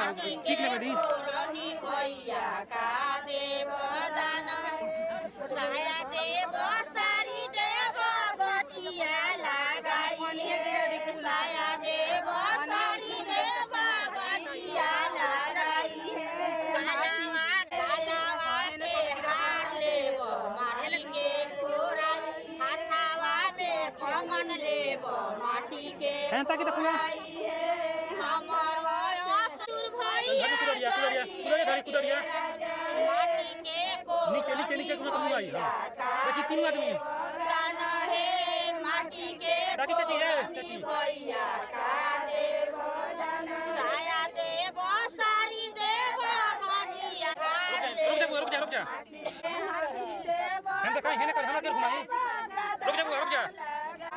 ठीक लगे दी भैया का देव दान साया देव सारी देव गटिया लगाई साया देव सारी देव गटिया लगाई कालावा कालावा के हार लेब माटी के कोरा हाथावा में खमन लेब माटी के हमर नीचे देखिए 3 आदमी माटी के भैया का देव साया देव सारी देव रुक जा रुक जा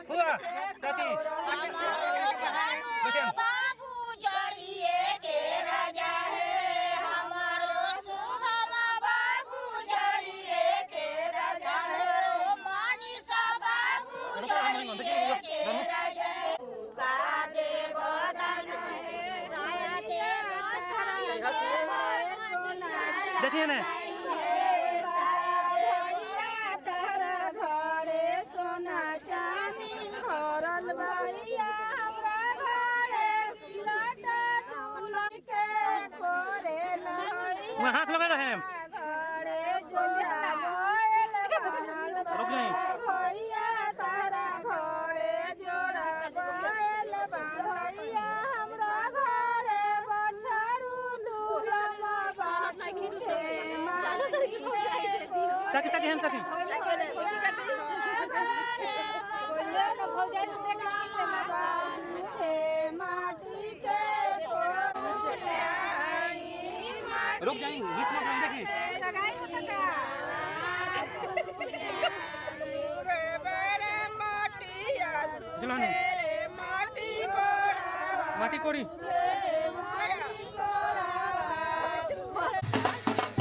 हुआ चाची बाबू जड़िए के राजा है हमारो सुहमा बाबू जड़िए के राजा है मनीषा बाबू जड़िए के राजा का देव दान है साया देव सारी देखिए ना हाथ लगा रहे हैं रुक जाइए ताकि ताकि हम ताकि रुक जाएंगे बीच में देखिए माटी कोड़ी